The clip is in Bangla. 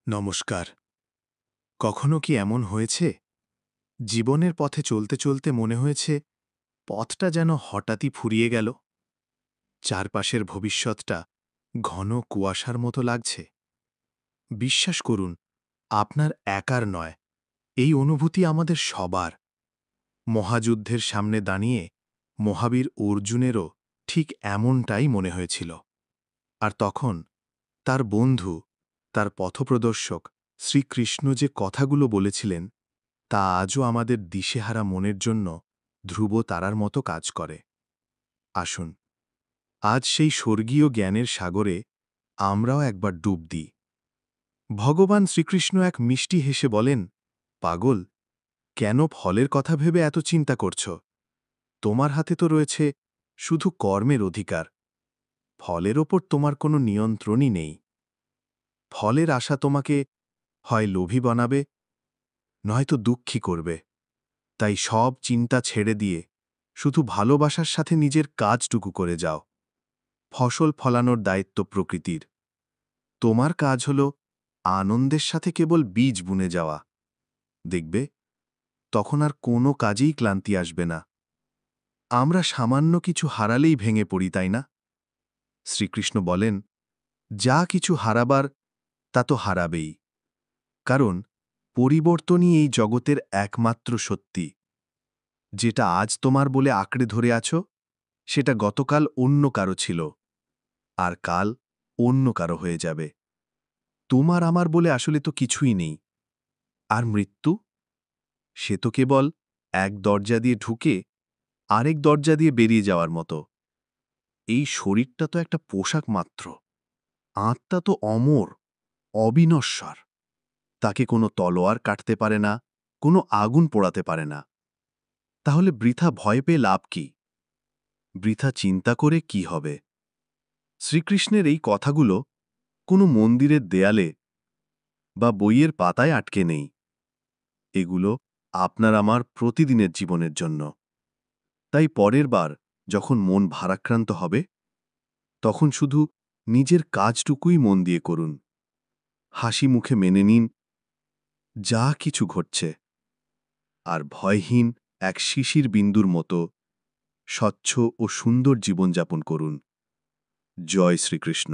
নমস্কার। কখনো কি এমন হয়েছে জীবনের পথে চলতে চলতে মনে হয়েছে পথটা যেন হঠাৎই ফুরিয়ে গেল, চারপাশের ভবিষ্যৎটা ঘন কুয়াশার মতো লাগছে? বিশ্বাস করুন, আপনার একার নয়, এই অনুভূতি আমাদের সবার। মহাযুদ্ধের সামনে দাঁড়িয়ে মহাবীর অর্জুনেরও ঠিক এমনটাই মনে হয়েছিল। আর তখন তার বন্ধু, তার পথপ্রদর্শক শ্রীকৃষ্ণ যে কথাগুলো বলেছিলেন, তা আজও আমাদের দিশেহারা মনের জন্য ধ্রুব তারার মতো কাজ করে। আসুন, আজ সেই স্বর্গীয় জ্ঞানের সাগরে আমরাও একবার ডুব দিই। ভগবান শ্রীকৃষ্ণ এক মিষ্টি হেসে বলেন, পাগল, কেন ফলের কথা ভেবে এত চিন্তা করছ? তোমার হাতে তো রয়েছে শুধু কর্মের অধিকার। ফলের ওপর তোমার কোনো নিয়ন্ত্রণই নেই। ফলের আশা তোমাকে হয় লোভী বানাবে, নয়তো দুঃখী করবে। তাই সব চিন্তা ছেড়ে দিয়ে শুধু ভালোবাসার সাথে নিজের কাজটুকু করে যাও। ফসল ফলানোর দায়িত্ব প্রকৃতির। তোমার কাজ হল আনন্দের সাথে কেবল বীজ বুনে যাওয়া। দেখবে, তখন আর কোনো কাজেই ক্লান্তি আসবে না। আমরা সামান্য কিছু হারালেই ভেঙে পড়ি, তাই না? শ্রীকৃষ্ণ বলেন, যা কিছু হারাবার তা তো হারাবেই, কারণ পরিবর্তনই এই জগতের একমাত্র সত্যি। যেটা আজ তোমার বলে আঁকড়ে ধরে আছো, সেটা গতকাল অন্য কারো ছিল, আর কাল অন্য কারো হয়ে যাবে। তোমার আমার বলে আসলে তো কিছুই নেই। আর মৃত্যু, সে তো কেবল এক দরজা দিয়ে ঢুকে আরেক দরজা দিয়ে বেরিয়ে যাওয়ার মতো। এই শরীরটা তো একটা পোশাক মাত্র। আত্মা তো অমর, অবিনশ্বর। তাকে কোনো তলোয়ার কাটতে পারে না, কোনো আগুন পোড়াতে পারে না। তাহলে বৃথা ভয় পেয়ে লাভ কি? বৃথা চিন্তা করে কি হবে? শ্রীকৃষ্ণের এই কথাগুলো কোনো মন্দিরের দেয়ালে বা বইয়ের পাতায় আটকে নেই। এগুলো আপনার আমার প্রতিদিনের জীবনের জন্য। তাই পরের বার যখন মন ভারাক্রান্ত হবে, তখন শুধু নিজের কাজটুকুই মন দিয়ে করুন। হাসি মুখে মেনে নিন যা কিছু ঘটছে, আর ভয়হীন এক শিশির বিন্দুর মতো স্বচ্ছ ও সুন্দর জীবনযাপন করুন। জয় শ্রীকৃষ্ণ।